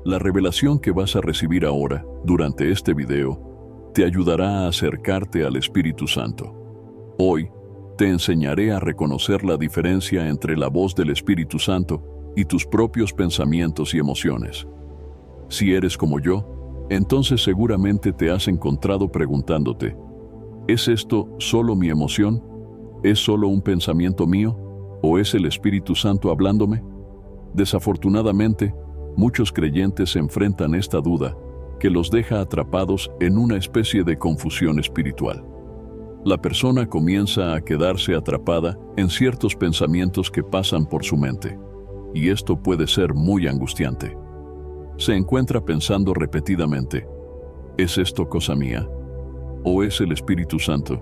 La revelación que vas a recibir ahora, durante este video, te ayudará a acercarte al Espíritu Santo. Hoy, te enseñaré a reconocer la diferencia entre la voz del Espíritu Santo y tus propios pensamientos y emociones. Si eres como yo, entonces seguramente te has encontrado preguntándote, ¿es esto solo mi emoción? ¿Es solo un pensamiento mío? ¿O es el Espíritu Santo hablándome? Desafortunadamente, muchos creyentes enfrentan esta duda, que los deja atrapados en una especie de confusión espiritual. La persona comienza a quedarse atrapada en ciertos pensamientos que pasan por su mente, y esto puede ser muy angustiante. Se encuentra pensando repetidamente, ¿es esto cosa mía? ¿O es el Espíritu Santo?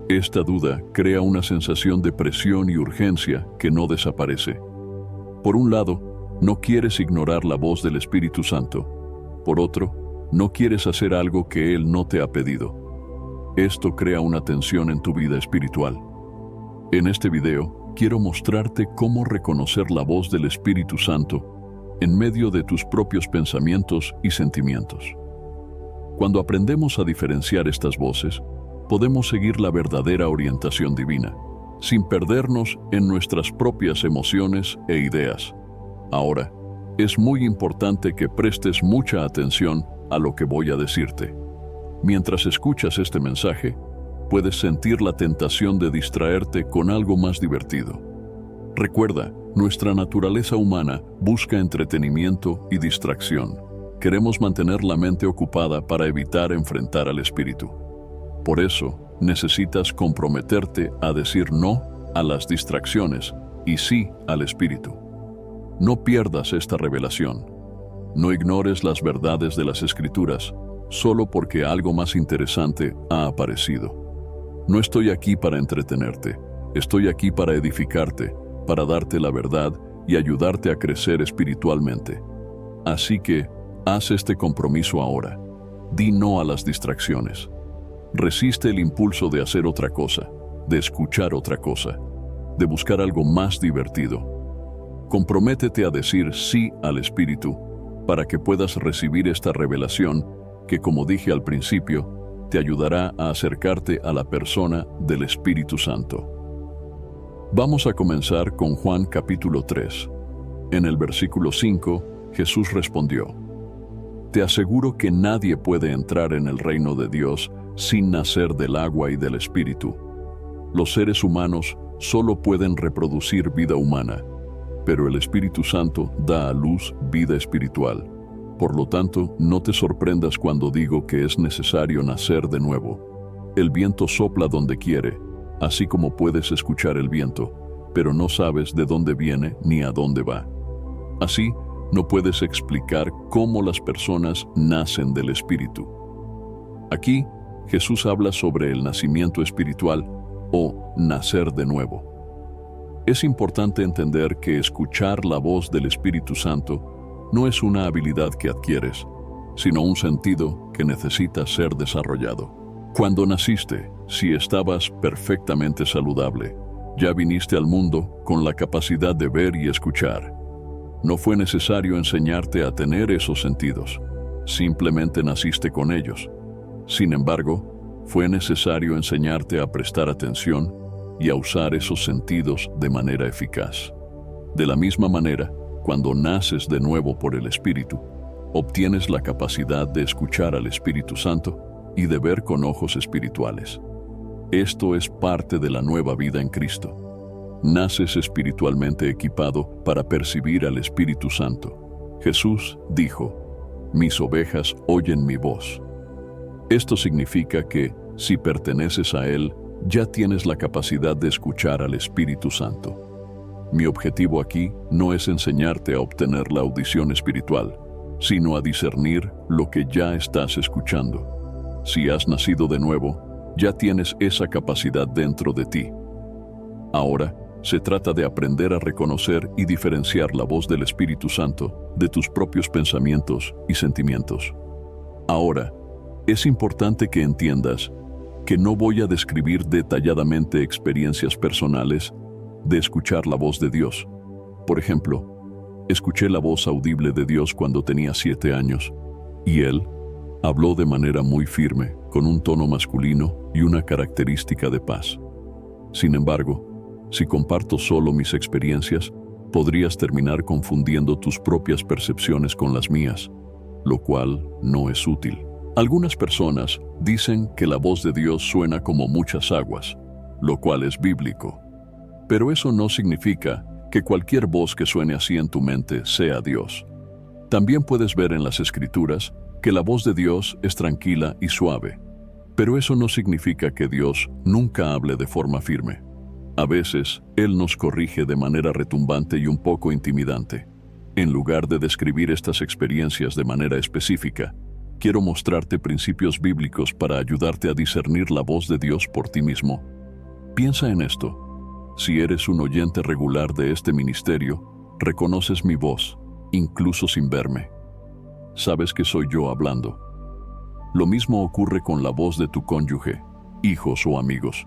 Esta duda crea una sensación de presión y urgencia que no desaparece. Por un lado, no quieres ignorar la voz del Espíritu Santo. Por otro, no quieres hacer algo que Él no te ha pedido. Esto crea una tensión en tu vida espiritual. En este video, quiero mostrarte cómo reconocer la voz del Espíritu Santo en medio de tus propios pensamientos y sentimientos. Cuando aprendemos a diferenciar estas voces, podemos seguir la verdadera orientación divina, sin perdernos en nuestras propias emociones e ideas. Ahora, es muy importante que prestes mucha atención a lo que voy a decirte. Mientras escuchas este mensaje, puedes sentir la tentación de distraerte con algo más divertido. Recuerda, nuestra naturaleza humana busca entretenimiento y distracción. Queremos mantener la mente ocupada para evitar enfrentar al espíritu. Por eso, necesitas comprometerte a decir no a las distracciones y sí al espíritu. No pierdas esta revelación. No ignores las verdades de las Escrituras solo porque algo más interesante ha aparecido. No estoy aquí para entretenerte, estoy aquí para edificarte, para darte la verdad y ayudarte a crecer espiritualmente. Así que, haz este compromiso ahora. Di no a las distracciones. Resiste el impulso de hacer otra cosa, de escuchar otra cosa, de buscar algo más divertido. Comprométete a decir sí al Espíritu para que puedas recibir esta revelación que, como dije al principio, te ayudará a acercarte a la persona del Espíritu Santo. Vamos a comenzar con Juan capítulo 3. En el versículo 5, Jesús respondió, «Te aseguro que nadie puede entrar en el reino de Dios sin nacer del agua y del Espíritu. Los seres humanos solo pueden reproducir vida humana, pero el Espíritu Santo da a luz vida espiritual. Por lo tanto, no te sorprendas cuando digo que es necesario nacer de nuevo. El viento sopla donde quiere, así como puedes escuchar el viento, pero no sabes de dónde viene ni a dónde va. Así, no puedes explicar cómo las personas nacen del Espíritu». Aquí, Jesús habla sobre el nacimiento espiritual o nacer de nuevo. Es importante entender que escuchar la voz del Espíritu Santo no es una habilidad que adquieres, sino un sentido que necesita ser desarrollado. Cuando naciste, si estabas perfectamente saludable, ya viniste al mundo con la capacidad de ver y escuchar. No fue necesario enseñarte a tener esos sentidos, simplemente naciste con ellos. Sin embargo, fue necesario enseñarte a prestar atención y a usar esos sentidos de manera eficaz. De la misma manera, cuando naces de nuevo por el Espíritu, obtienes la capacidad de escuchar al Espíritu Santo y de ver con ojos espirituales. Esto es parte de la nueva vida en Cristo. Naces espiritualmente equipado para percibir al Espíritu Santo. Jesús dijo, «Mis ovejas oyen mi voz». Esto significa que, si perteneces a Él, ya tienes la capacidad de escuchar al Espíritu Santo. Mi objetivo aquí no es enseñarte a obtener la audición espiritual, sino a discernir lo que ya estás escuchando. Si has nacido de nuevo, ya tienes esa capacidad dentro de ti. Ahora, se trata de aprender a reconocer y diferenciar la voz del Espíritu Santo de tus propios pensamientos y sentimientos. Ahora, es importante que entiendas que no voy a describir detalladamente experiencias personales de escuchar la voz de Dios. Por ejemplo, Escuché la voz audible de Dios cuando tenía 7 años, y Él habló de manera muy firme, con un tono masculino y una característica de paz. Sin embargo, si comparto solo mis experiencias, podrías terminar confundiendo tus propias percepciones con las mías, lo cual no es útil. Algunas personas dicen que la voz de Dios suena como muchas aguas, lo cual es bíblico. Pero eso no significa que cualquier voz que suene así en tu mente sea Dios. También puedes ver en las Escrituras que la voz de Dios es tranquila y suave, pero eso no significa que Dios nunca hable de forma firme. A veces, Él nos corrige de manera retumbante y un poco intimidante. En lugar de describir estas experiencias de manera específica, quiero mostrarte principios bíblicos para ayudarte a discernir la voz de Dios por ti mismo. Piensa en esto. Si eres un oyente regular de este ministerio, reconoces mi voz, incluso sin verme. Sabes que soy yo hablando. Lo mismo ocurre con la voz de tu cónyuge, hijos o amigos.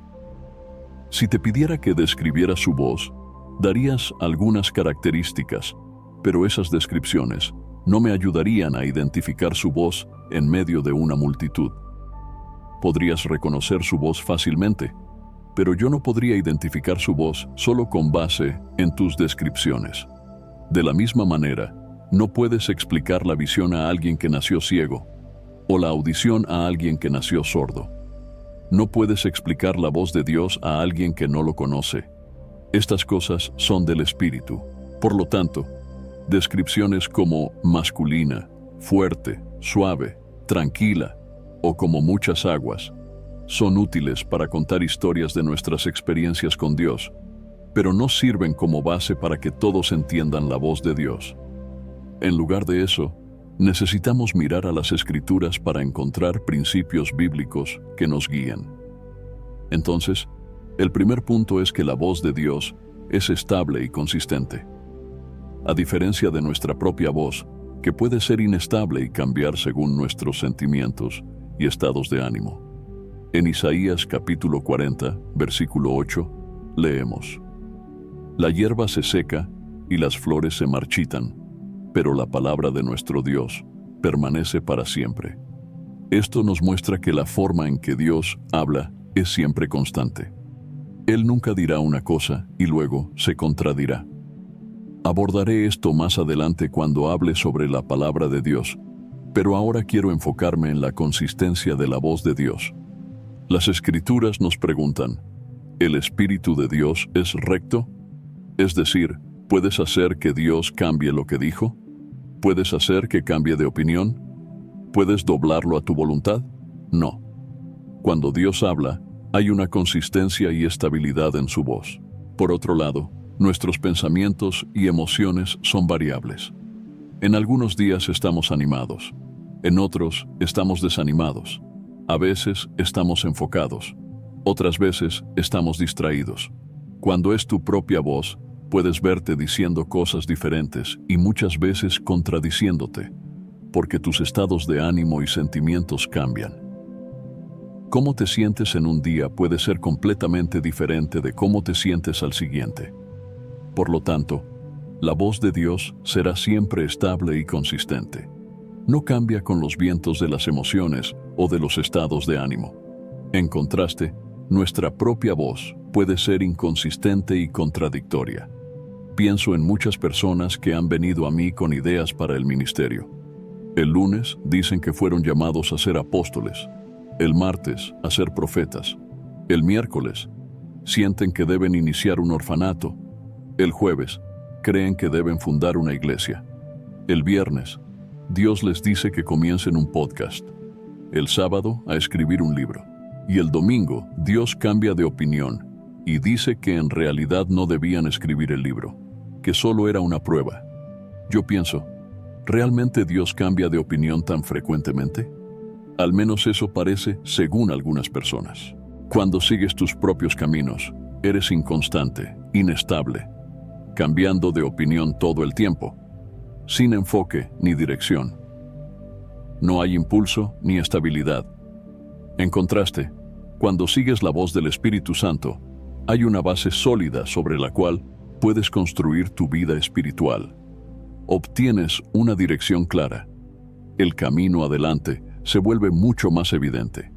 Si te pidiera que describieras su voz, darías algunas características, pero esas descripciones no me ayudarían a identificar su voz en medio de una multitud. Podrías reconocer su voz fácilmente, pero yo no podría identificar su voz solo con base en tus descripciones. De la misma manera, no puedes explicar la visión a alguien que nació ciego, o la audición a alguien que nació sordo. No puedes explicar la voz de Dios a alguien que no lo conoce. Estas cosas son del Espíritu. Por lo tanto, descripciones como masculina, fuerte, suave, tranquila o como muchas aguas son útiles para contar historias de nuestras experiencias con Dios, pero no sirven como base para que todos entiendan la voz de Dios. En lugar de eso, necesitamos mirar a las Escrituras para encontrar principios bíblicos que nos guíen. Entonces, el primer punto es que la voz de Dios es estable y consistente. A diferencia de nuestra propia voz, que puede ser inestable y cambiar según nuestros sentimientos y estados de ánimo. En Isaías capítulo 40, versículo 8, leemos: La hierba se seca y las flores se marchitan, pero la palabra de nuestro Dios permanece para siempre. Esto nos muestra que la forma en que Dios habla es siempre constante. Él nunca dirá una cosa y luego se contradirá. Abordaré esto más adelante cuando hable sobre la palabra de Dios, pero ahora quiero enfocarme en la consistencia de la voz de Dios. Las Escrituras nos preguntan, ¿el Espíritu de Dios es recto? Es decir, ¿puedes hacer que Dios cambie lo que dijo? ¿Puedes hacer que cambie de opinión? ¿Puedes doblarlo a tu voluntad? No. Cuando Dios habla, hay una consistencia y estabilidad en su voz. Por otro lado, nuestros pensamientos y emociones son variables. En algunos días estamos animados, en otros estamos desanimados. A veces estamos enfocados, otras veces estamos distraídos. Cuando es tu propia voz, puedes verte diciendo cosas diferentes y muchas veces contradiciéndote, porque tus estados de ánimo y sentimientos cambian. Cómo te sientes en un día puede ser completamente diferente de cómo te sientes al siguiente. Por lo tanto, la voz de Dios será siempre estable y consistente. No cambia con los vientos de las emociones o de los estados de ánimo. En contraste, nuestra propia voz puede ser inconsistente y contradictoria. Pienso en muchas personas que han venido a mí con ideas para el ministerio. El lunes dicen que fueron llamados a ser apóstoles. El martes a ser profetas. El miércoles sienten que deben iniciar un orfanato. El jueves creen que deben fundar una iglesia. El viernes Dios les dice que comiencen un podcast. El sábado a escribir un libro. Y el domingo Dios cambia de opinión y dice que en realidad no debían escribir el libro, que solo era una prueba. Yo pienso, ¿realmente Dios cambia de opinión tan frecuentemente? Al menos eso parece según algunas personas. Cuando sigues tus propios caminos, eres inconstante, inestable, cambiando de opinión todo el tiempo, sin enfoque ni dirección. No hay impulso ni estabilidad. En contraste, cuando sigues la voz del Espíritu Santo, hay una base sólida sobre la cual puedes construir tu vida espiritual. obtienes una dirección clara. El camino adelante se vuelve mucho más evidente.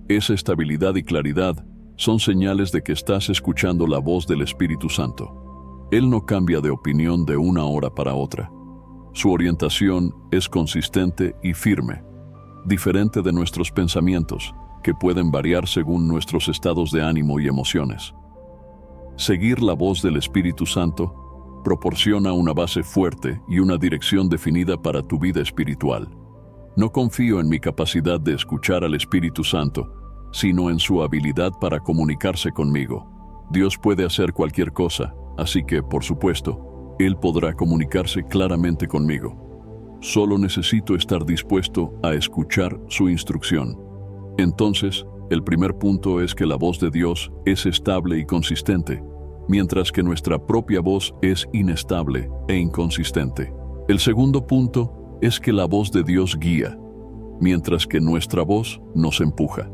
Esa estabilidad y claridad son señales de que estás escuchando la voz del Espíritu Santo. Él no cambia de opinión de una hora para otra. Su orientación es consistente y firme, diferente de nuestros pensamientos, que pueden variar según nuestros estados de ánimo y emociones. Seguir la voz del Espíritu Santo proporciona una base fuerte y una dirección definida para tu vida espiritual. No confío en mi capacidad de escuchar al Espíritu Santo, sino en su habilidad para comunicarse conmigo. Dios puede hacer cualquier cosa, así que, por supuesto, Él podrá comunicarse claramente conmigo. Solo necesito estar dispuesto a escuchar su instrucción. Entonces, el primer punto es que la voz de Dios es estable y consistente, mientras que nuestra propia voz es inestable e inconsistente. El segundo punto es que la voz de Dios guía, mientras que nuestra voz nos empuja.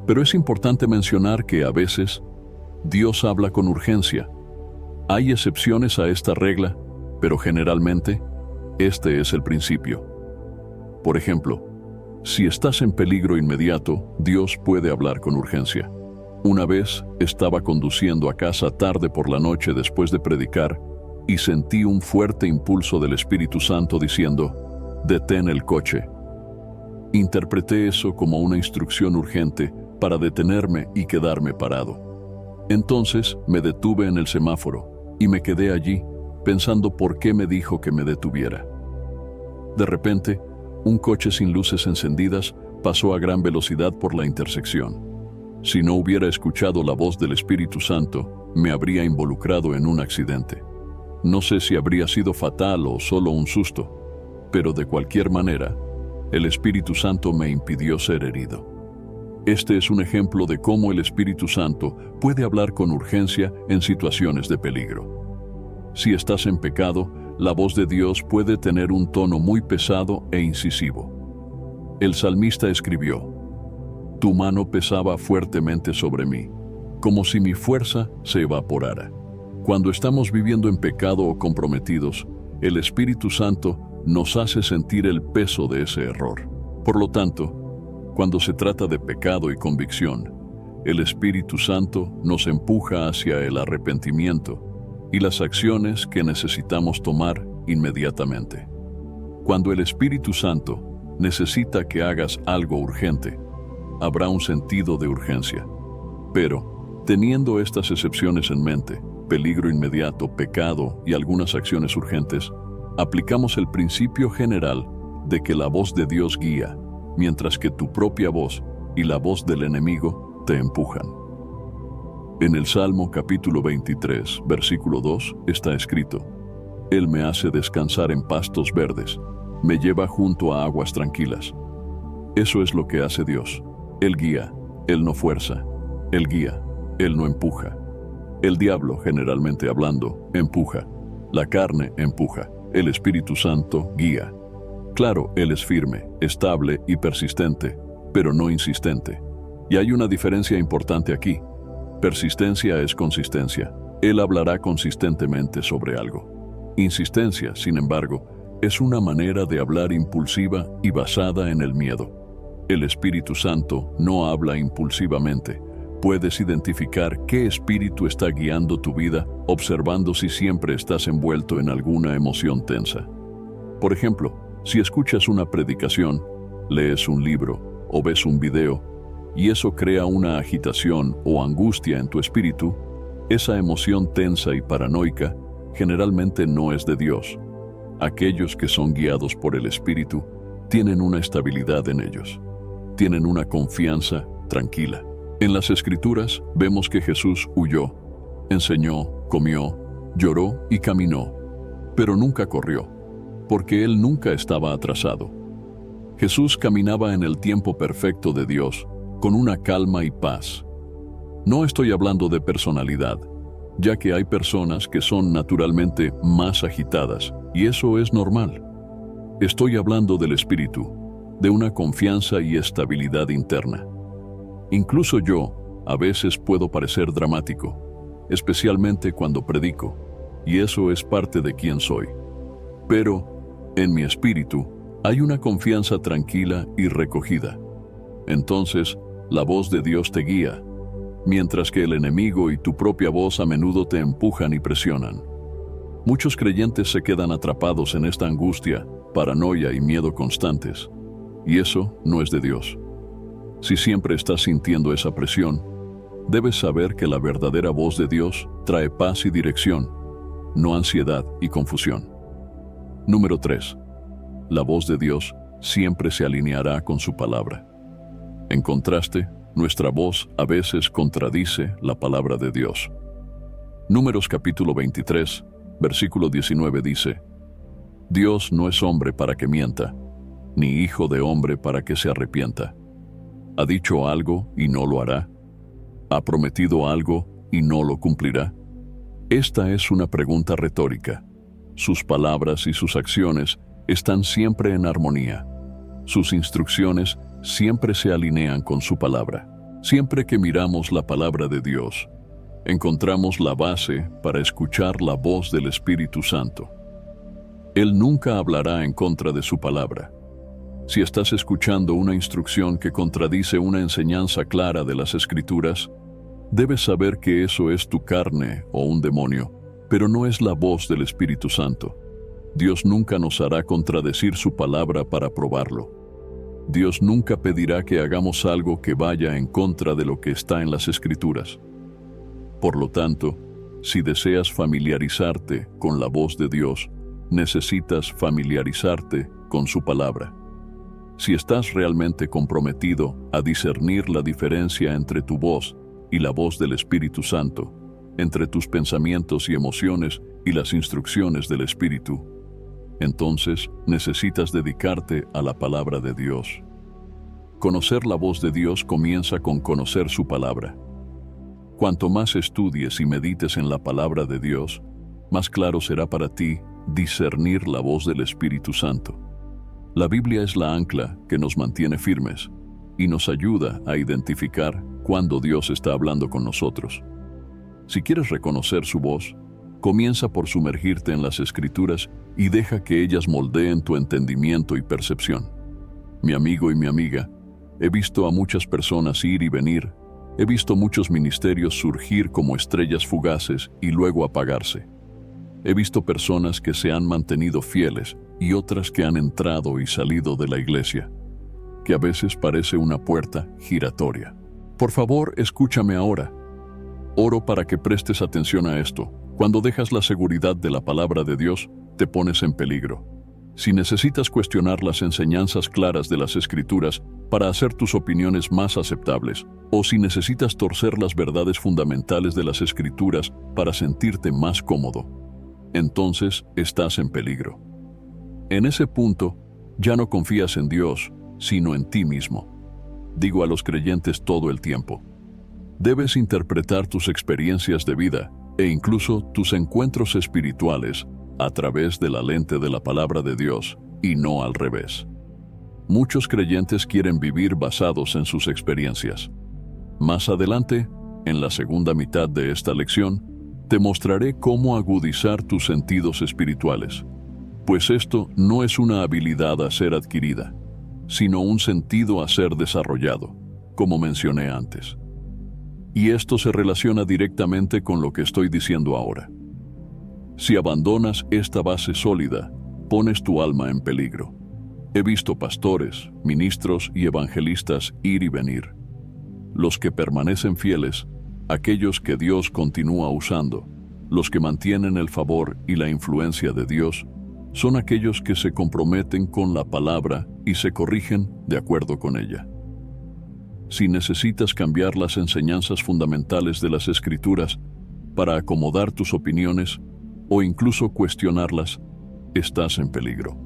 Pero es importante mencionar que a veces Dios habla con urgencia. Hay excepciones a esta regla, pero generalmente este es el principio. Por ejemplo, si estás en peligro inmediato, Dios puede hablar con urgencia. Una vez estaba conduciendo a casa tarde por la noche después de predicar y sentí un fuerte impulso del Espíritu Santo diciendo: «Detén el coche». Interpreté eso como una instrucción urgente para detenerme y quedarme parado. Entonces me detuve en el semáforo y me quedé allí pensando por qué me dijo que me detuviera. De repente, un coche sin luces encendidas pasó a gran velocidad por la intersección. Si no hubiera escuchado la voz del Espíritu Santo, me habría involucrado en un accidente. No sé si habría sido fatal o solo un susto, pero de cualquier manera, el Espíritu Santo me impidió ser herido. Este es un ejemplo de cómo el Espíritu Santo puede hablar con urgencia en situaciones de peligro. Si estás en pecado, la voz de Dios puede tener un tono muy pesado e incisivo. El salmista escribió: «Tu mano pesaba fuertemente sobre mí, como si mi fuerza se evaporara». Cuando estamos viviendo en pecado o comprometidos, el Espíritu Santo nos hace sentir el peso de ese error. Por lo tanto, cuando se trata de pecado y convicción, el Espíritu Santo nos empuja hacia el arrepentimiento y las acciones que necesitamos tomar inmediatamente. Cuando el Espíritu Santo necesita que hagas algo urgente, habrá un sentido de urgencia. Pero, teniendo estas excepciones en mente, peligro inmediato, pecado y algunas acciones urgentes, aplicamos el principio general de que la voz de Dios guía, mientras que tu propia voz y la voz del enemigo te empujan. En el Salmo capítulo 23, versículo 2, está escrito: «Él me hace descansar en pastos verdes, me lleva junto a aguas tranquilas». Eso es lo que hace Dios. Él guía, Él no fuerza. Él guía, Él no empuja. El diablo, generalmente hablando, empuja. La carne empuja. El Espíritu Santo guía. Claro, Él es firme, estable y persistente, pero no insistente. Y hay una diferencia importante aquí. Persistencia es consistencia. Él hablará consistentemente sobre algo. Insistencia, sin embargo, es una manera de hablar impulsiva y basada en el miedo. El Espíritu Santo no habla impulsivamente. Puedes identificar qué espíritu está guiando tu vida observando si siempre estás envuelto en alguna emoción tensa. Por ejemplo, si escuchas una predicación, lees un libro o ves un video y eso crea una agitación o angustia en tu espíritu, esa emoción tensa y paranoica generalmente no es de Dios. Aquellos que son guiados por el Espíritu tienen una estabilidad en ellos. Tienen una confianza tranquila. En las Escrituras vemos que Jesús huyó, enseñó, comió, lloró y caminó, pero nunca corrió, porque Él nunca estaba atrasado. Jesús caminaba en el tiempo perfecto de Dios, con una calma y paz. No estoy hablando de personalidad, ya que hay personas que son naturalmente más agitadas, y eso es normal. Estoy hablando del espíritu, de una confianza y estabilidad interna. Incluso yo, a veces puedo parecer dramático, especialmente cuando predico, y eso es parte de quién soy. Pero, en mi espíritu, hay una confianza tranquila y recogida. Entonces, la voz de Dios te guía, mientras que el enemigo y tu propia voz a menudo te empujan y presionan. Muchos creyentes se quedan atrapados en esta angustia, paranoia y miedo constantes, y eso no es de Dios. Si siempre estás sintiendo esa presión, debes saber que la verdadera voz de Dios trae paz y dirección, no ansiedad y confusión. Número 3. La voz de Dios siempre se alineará con su palabra. En contraste, nuestra voz a veces contradice la palabra de Dios. Números capítulo 23, versículo 19 dice: Dios no es hombre para que mienta, ni hijo de hombre para que se arrepienta. ¿Ha dicho algo y no lo hará? ¿Ha prometido algo y no lo cumplirá? Esta es una pregunta retórica. Sus palabras y sus acciones están siempre en armonía. Sus instrucciones siempre se alinean con su palabra. Siempre que miramos la palabra de Dios, encontramos la base para escuchar la voz del Espíritu Santo. Él nunca hablará en contra de su palabra. Si estás escuchando una instrucción que contradice una enseñanza clara de las Escrituras, debes saber que eso es tu carne o un demonio, pero no es la voz del Espíritu Santo. Dios nunca nos hará contradecir su palabra para probarlo. Dios nunca pedirá que hagamos algo que vaya en contra de lo que está en las Escrituras. Por lo tanto, si deseas familiarizarte con la voz de Dios, necesitas familiarizarte con su palabra. Si estás realmente comprometido a discernir la diferencia entre tu voz y la voz del Espíritu Santo, entre tus pensamientos y emociones y las instrucciones del Espíritu, entonces necesitas dedicarte a la palabra de Dios. Conocer la voz de Dios comienza con conocer su palabra. Cuanto más estudies y medites en la palabra de Dios, más claro será para ti discernir la voz del Espíritu Santo. La Biblia es la ancla que nos mantiene firmes y nos ayuda a identificar cuándo Dios está hablando con nosotros. Si quieres reconocer su voz, comienza por sumergirte en las Escrituras y deja que ellas moldeen tu entendimiento y percepción. Mi amigo y mi amiga, he visto a muchas personas ir y venir. He visto muchos ministerios surgir como estrellas fugaces y luego apagarse. He visto personas que se han mantenido fieles y otras que han entrado y salido de la iglesia, que a veces parece una puerta giratoria. Por favor, escúchame ahora. Oro para que prestes atención a esto. Cuando dejas la seguridad de la palabra de Dios, te pones en peligro. Si necesitas cuestionar las enseñanzas claras de las Escrituras para hacer tus opiniones más aceptables, o si necesitas torcer las verdades fundamentales de las Escrituras para sentirte más cómodo, entonces estás en peligro. En ese punto, ya no confías en Dios, sino en ti mismo. Digo a los creyentes todo el tiempo: debes interpretar tus experiencias de vida e incluso tus encuentros espirituales a través de la lente de la palabra de Dios y no al revés. Muchos creyentes quieren vivir basados en sus experiencias. Más adelante, en la segunda mitad de esta lección, te mostraré cómo agudizar tus sentidos espirituales, pues esto no es una habilidad a ser adquirida, sino un sentido a ser desarrollado, como mencioné antes. Y esto se relaciona directamente con lo que estoy diciendo ahora. Si abandonas esta base sólida, pones tu alma en peligro. He visto pastores, ministros y evangelistas ir y venir. Los que permanecen fieles, aquellos que Dios continúa usando, los que mantienen el favor y la influencia de Dios, son aquellos que se comprometen con la palabra y se corrigen de acuerdo con ella. Si necesitas cambiar las enseñanzas fundamentales de las Escrituras para acomodar tus opiniones o incluso cuestionarlas, estás en peligro.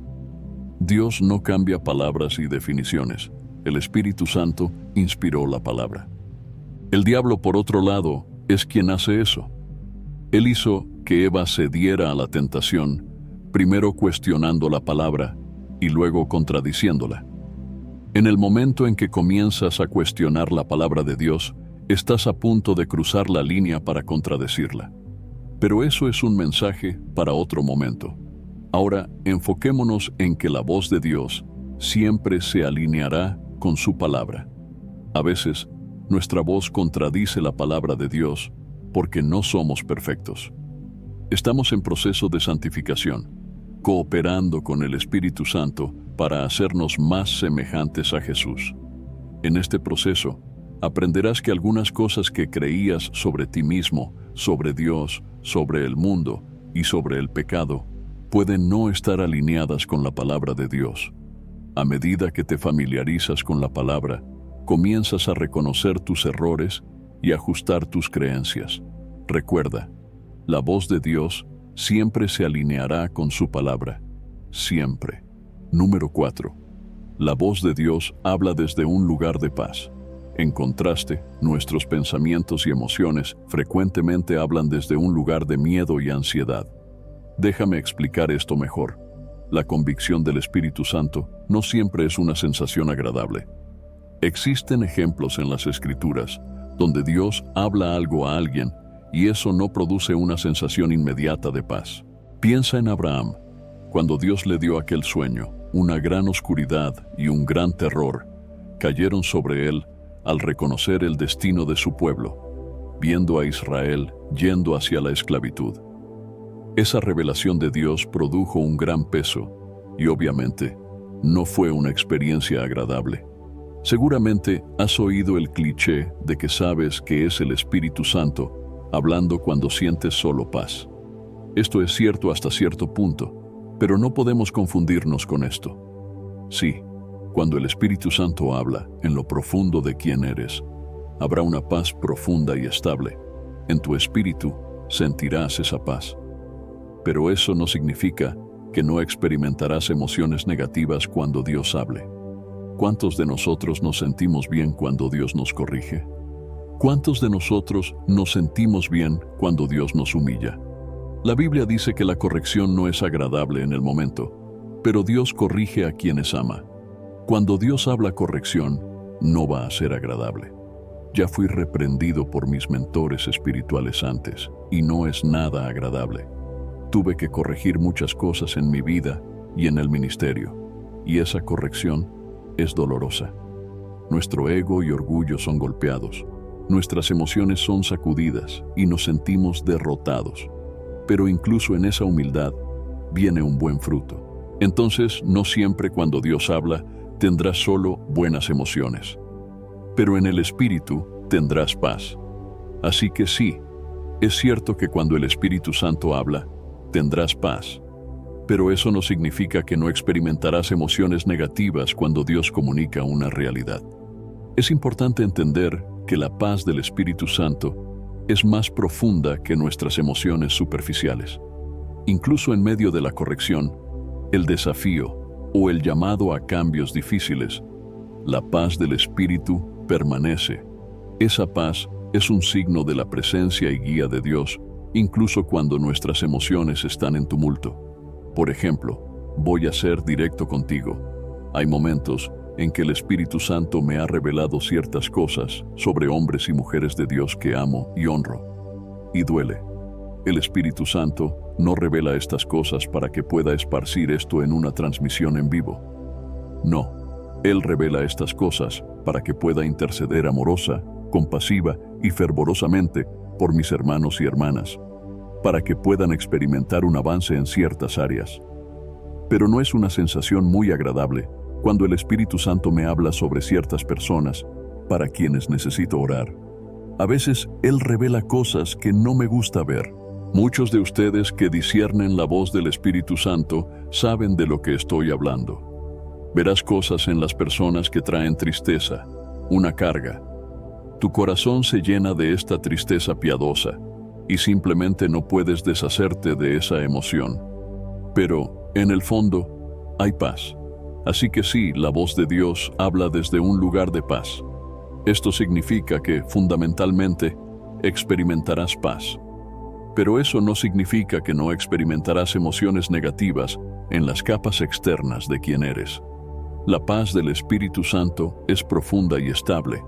Dios no cambia palabras y definiciones. El Espíritu Santo inspiró la palabra. El diablo, por otro lado, es quien hace eso. Él hizo que Eva cediera a la tentación, primero cuestionando la palabra y luego contradiciéndola. En el momento en que comienzas a cuestionar la palabra de Dios, estás a punto de cruzar la línea para contradecirla. Pero eso es un mensaje para otro momento. Ahora, enfoquémonos en que la voz de Dios siempre se alineará con su palabra. A veces, nuestra voz contradice la palabra de Dios porque no somos perfectos. Estamos en proceso de santificación, cooperando con el Espíritu Santo para hacernos más semejantes a Jesús. En este proceso, aprenderás que algunas cosas que creías sobre ti mismo, sobre Dios, sobre el mundo y sobre el pecado, pueden no estar alineadas con la palabra de Dios. A medida que te familiarizas con la palabra, comienzas a reconocer tus errores y ajustar tus creencias. Recuerda, la voz de Dios siempre se alineará con su palabra. Siempre. Número 4. La voz de Dios habla desde un lugar de paz. En contraste, nuestros pensamientos y emociones frecuentemente hablan desde un lugar de miedo y ansiedad. Déjame explicar esto mejor. La convicción del Espíritu Santo no siempre es una sensación agradable. Existen ejemplos en las Escrituras donde Dios habla algo a alguien y eso no produce una sensación inmediata de paz. Piensa en Abraham. Cuando Dios le dio aquel sueño, una gran oscuridad y un gran terror cayeron sobre él al reconocer el destino de su pueblo, viendo a Israel yendo hacia la esclavitud. Esa revelación de Dios produjo un gran peso y obviamente no fue una experiencia agradable. Seguramente has oído el cliché de que sabes que es el Espíritu Santo hablando cuando sientes solo paz. Esto es cierto hasta cierto punto, pero no podemos confundirnos con esto. Sí, cuando el Espíritu Santo habla en lo profundo de quién eres, habrá una paz profunda y estable. En tu espíritu sentirás esa paz. Pero eso no significa que no experimentarás emociones negativas cuando Dios hable. ¿Cuántos de nosotros nos sentimos bien cuando Dios nos corrige? ¿Cuántos de nosotros nos sentimos bien cuando Dios nos humilla? La Biblia dice que la corrección no es agradable en el momento, pero Dios corrige a quienes ama. Cuando Dios habla corrección, no va a ser agradable. Ya fui reprendido por mis mentores espirituales antes, y no es nada agradable. Tuve que corregir muchas cosas en mi vida y en el ministerio, y esa corrección es dolorosa. Nuestro ego y orgullo son golpeados, nuestras emociones son sacudidas y nos sentimos derrotados. Pero incluso en esa humildad viene un buen fruto. Entonces, no siempre cuando Dios habla tendrás solo buenas emociones, pero en el Espíritu tendrás paz. Así que sí, es cierto que cuando el Espíritu Santo habla, tendrás paz, pero eso no significa que no experimentarás emociones negativas cuando Dios comunica una realidad. Es importante entender que la paz del Espíritu Santo es más profunda que nuestras emociones superficiales. Incluso en medio de la corrección, el desafío o el llamado a cambios difíciles, la paz del Espíritu permanece. Esa paz es un signo de la presencia y guía de Dios, incluso cuando nuestras emociones están en tumulto. Por ejemplo, voy a ser directo contigo. Hay momentos en que el Espíritu Santo me ha revelado ciertas cosas sobre hombres y mujeres de Dios que amo y honro. Y duele. El Espíritu Santo no revela estas cosas para que pueda esparcir esto en una transmisión en vivo. No, Él revela estas cosas para que pueda interceder amorosa, compasiva y fervorosamente por mis hermanos y hermanas, para que puedan experimentar un avance en ciertas áreas. Pero no es una sensación muy agradable cuando el Espíritu Santo me habla sobre ciertas personas para quienes necesito orar. A veces Él revela cosas que no me gusta ver. Muchos de ustedes que disciernen la voz del Espíritu Santo saben de lo que estoy hablando. Verás cosas en las personas que traen tristeza, una carga. Tu corazón se llena de esta tristeza piadosa y simplemente no puedes deshacerte de esa emoción. Pero, en el fondo, hay paz. Así que sí, la voz de Dios habla desde un lugar de paz. Esto significa que, fundamentalmente, experimentarás paz. Pero eso no significa que no experimentarás emociones negativas en las capas externas de quien eres. La paz del Espíritu Santo es profunda y estable,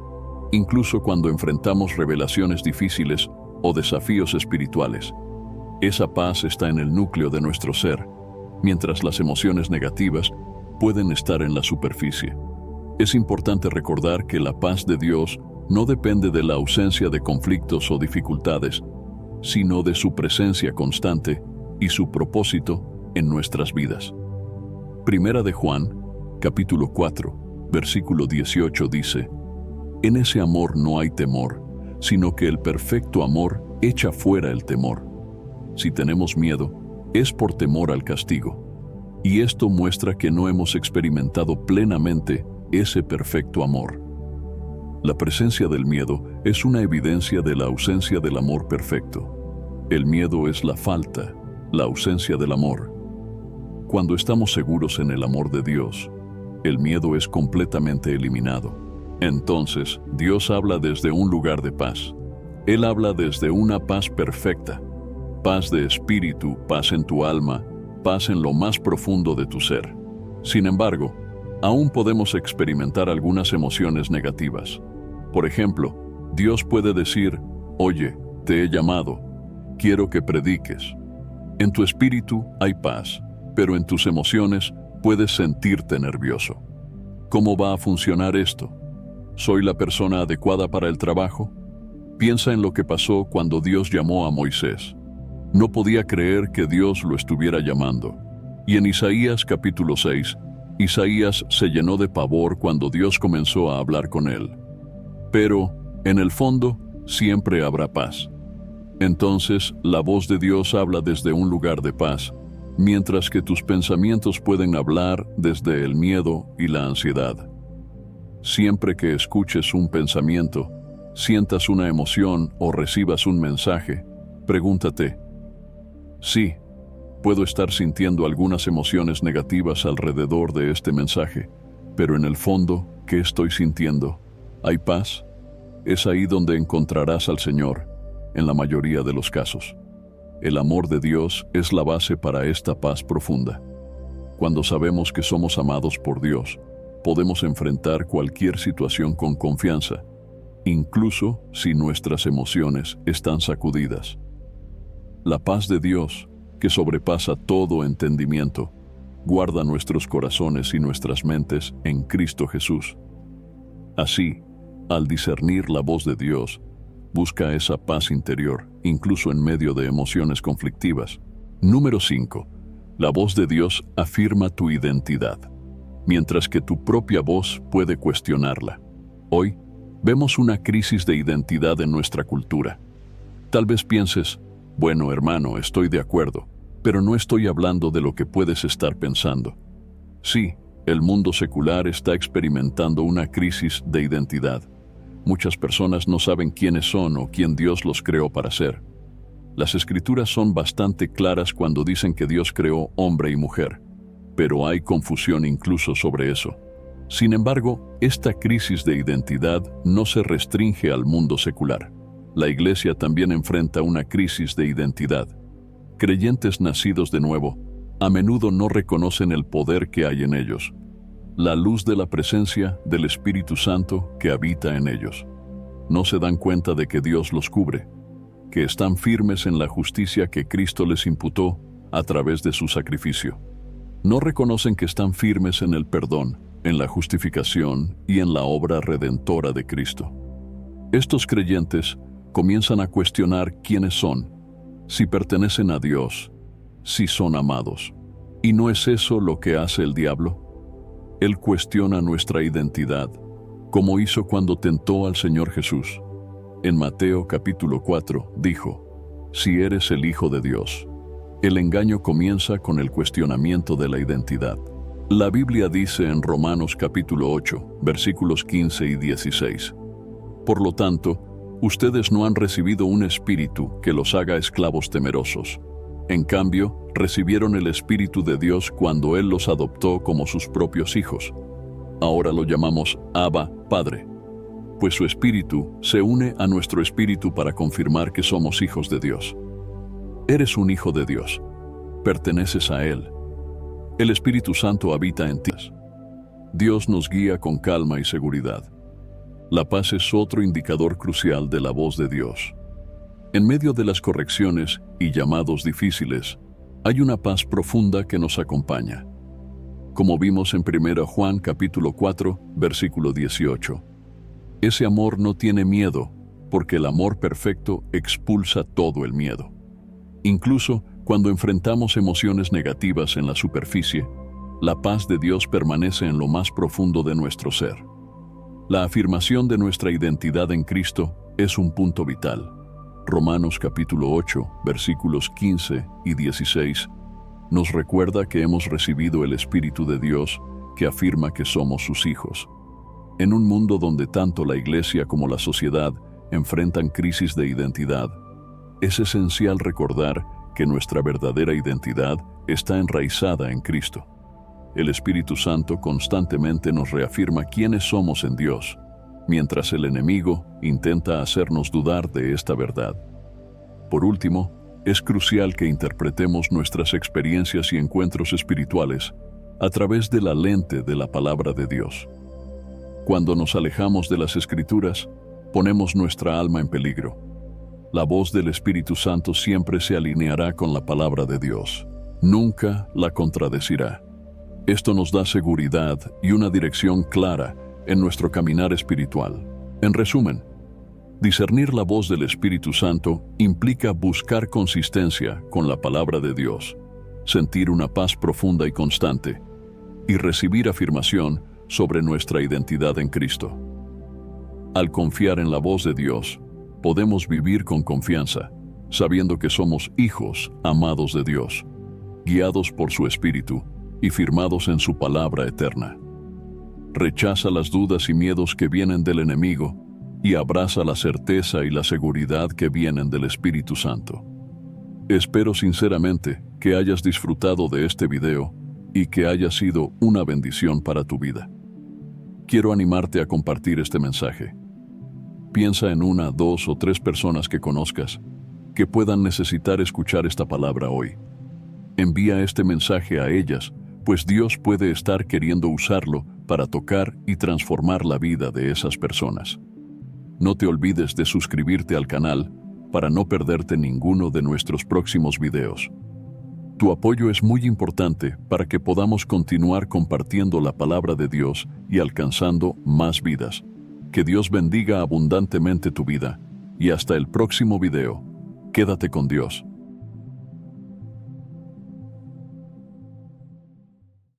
incluso cuando enfrentamos revelaciones difíciles o desafíos espirituales. Esa paz está en el núcleo de nuestro ser, mientras las emociones negativas pueden estar en la superficie. Es importante recordar que la paz de Dios no depende de la ausencia de conflictos o dificultades, sino de su presencia constante y su propósito en nuestras vidas. Primera de Juan, capítulo 4, versículo 18 dice: En ese amor no hay temor, sino que el perfecto amor echa fuera el temor. Si tenemos miedo, es por temor al castigo, y esto muestra que no hemos experimentado plenamente ese perfecto amor. La presencia del miedo es una evidencia de la ausencia del amor perfecto. El miedo es la falta, la ausencia del amor. Cuando estamos seguros en el amor de Dios, el miedo es completamente eliminado. Entonces, Dios habla desde un lugar de paz. Él habla desde una paz perfecta, paz de espíritu, paz en tu alma, paz en lo más profundo de tu ser. Sin embargo, aún podemos experimentar algunas emociones negativas. Por ejemplo, Dios puede decir: Oye, te he llamado, quiero que prediques. En tu espíritu hay paz, pero en tus emociones puedes sentirte nervioso. ¿Cómo va a funcionar esto? ¿Soy la persona adecuada para el trabajo? Piensa en lo que pasó cuando Dios llamó a Moisés. No podía creer que Dios lo estuviera llamando. Y en Isaías capítulo 6, Isaías se llenó de pavor cuando Dios comenzó a hablar con él. Pero, en el fondo, siempre habrá paz. Entonces, la voz de Dios habla desde un lugar de paz, mientras que tus pensamientos pueden hablar desde el miedo y la ansiedad. Siempre que escuches un pensamiento, sientas una emoción o recibas un mensaje, pregúntate: sí, puedo estar sintiendo algunas emociones negativas alrededor de este mensaje, pero en el fondo, ¿qué estoy sintiendo? ¿Hay paz? Es ahí donde encontrarás al Señor, en la mayoría de los casos. El amor de Dios es la base para esta paz profunda. Cuando sabemos que somos amados por Dios, podemos enfrentar cualquier situación con confianza, incluso si nuestras emociones están sacudidas. La paz de Dios, que sobrepasa todo entendimiento, guarda nuestros corazones y nuestras mentes en Cristo Jesús. Así, al discernir la voz de Dios, busca esa paz interior, incluso en medio de emociones conflictivas. Número 5. La voz de Dios afirma tu identidad, mientras que tu propia voz puede cuestionarla. Hoy, vemos una crisis de identidad en nuestra cultura. Tal vez pienses: bueno, hermano, estoy de acuerdo, pero no estoy hablando de lo que puedes estar pensando. Sí, el mundo secular está experimentando una crisis de identidad. Muchas personas no saben quiénes son o quién Dios los creó para ser. Las Escrituras son bastante claras cuando dicen que Dios creó hombre y mujer, pero hay confusión incluso sobre eso. Sin embargo, esta crisis de identidad no se restringe al mundo secular. La Iglesia también enfrenta una crisis de identidad. Creyentes nacidos de nuevo a menudo no reconocen el poder que hay en ellos, la luz de la presencia del Espíritu Santo que habita en ellos. No se dan cuenta de que Dios los cubre, que están firmes en la justicia que Cristo les imputó a través de su sacrificio. No reconocen que están firmes en el perdón, en la justificación y en la obra redentora de Cristo. Estos creyentes comienzan a cuestionar quiénes son, si pertenecen a Dios, si son amados. ¿Y no es eso lo que hace el diablo? Él cuestiona nuestra identidad, como hizo cuando tentó al Señor Jesús. En Mateo capítulo 4 dijo: si eres el Hijo de Dios. El engaño comienza con el cuestionamiento de la identidad. La Biblia dice en Romanos capítulo 8, versículos 15 y 16: por lo tanto, ustedes no han recibido un espíritu que los haga esclavos temerosos. En cambio, recibieron el Espíritu de Dios cuando Él los adoptó como sus propios hijos. Ahora lo llamamos Abba, Padre, pues su Espíritu se une a nuestro espíritu para confirmar que somos hijos de Dios. Eres un hijo de Dios. Perteneces a Él. El Espíritu Santo habita en ti. Dios nos guía con calma y seguridad. La paz es otro indicador crucial de la voz de Dios. En medio de las correcciones y llamados difíciles, Hay una paz profunda que nos acompaña. Como vimos en 1 Juan capítulo 4, versículo 18. Ese amor no tiene miedo, porque el amor perfecto expulsa todo el miedo. Incluso cuando enfrentamos emociones negativas en la superficie, la paz de Dios permanece en lo más profundo de nuestro ser. La afirmación de nuestra identidad en Cristo es un punto vital. Romanos capítulo 8, versículos 15 y 16, nos recuerda que hemos recibido el Espíritu de Dios que afirma que somos sus hijos. En un mundo donde tanto la Iglesia como la sociedad enfrentan crisis de identidad, es esencial recordar que nuestra verdadera identidad está enraizada en Cristo. El Espíritu Santo constantemente nos reafirma quiénes somos en Dios, mientras el enemigo intenta hacernos dudar de esta verdad. Por último, es crucial que interpretemos nuestras experiencias y encuentros espirituales a través de la lente de la palabra de Dios. Cuando nos alejamos de las Escrituras, ponemos nuestra alma en peligro. La voz del Espíritu Santo siempre se alineará con la palabra de Dios. Nunca la contradecirá. Esto nos da seguridad y una dirección clara en nuestro caminar espiritual. En resumen, discernir la voz del Espíritu Santo implica buscar consistencia con la palabra de Dios, sentir una paz profunda y constante, y recibir afirmación sobre nuestra identidad en Cristo. Al confiar en la voz de Dios, podemos vivir con confianza, sabiendo que somos hijos amados de Dios, guiados por su Espíritu y firmados en su palabra eterna. Rechaza las dudas y miedos que vienen del enemigo y abraza la certeza y la seguridad que vienen del Espíritu Santo. Espero sinceramente que hayas disfrutado de este video y que haya sido una bendición para tu vida. Quiero animarte a compartir este mensaje. Piensa en 1, 2 o 3 personas que conozcas que puedan necesitar escuchar esta palabra hoy. Envía este mensaje a ellas, pues Dios puede estar queriendo usarlo para tocar y transformar la vida de esas personas. No te olvides de suscribirte al canal para no perderte ninguno de nuestros próximos videos. Tu apoyo es muy importante para que podamos continuar compartiendo la palabra de Dios y alcanzando más vidas. Que Dios bendiga abundantemente tu vida y hasta el próximo video. Quédate con Dios.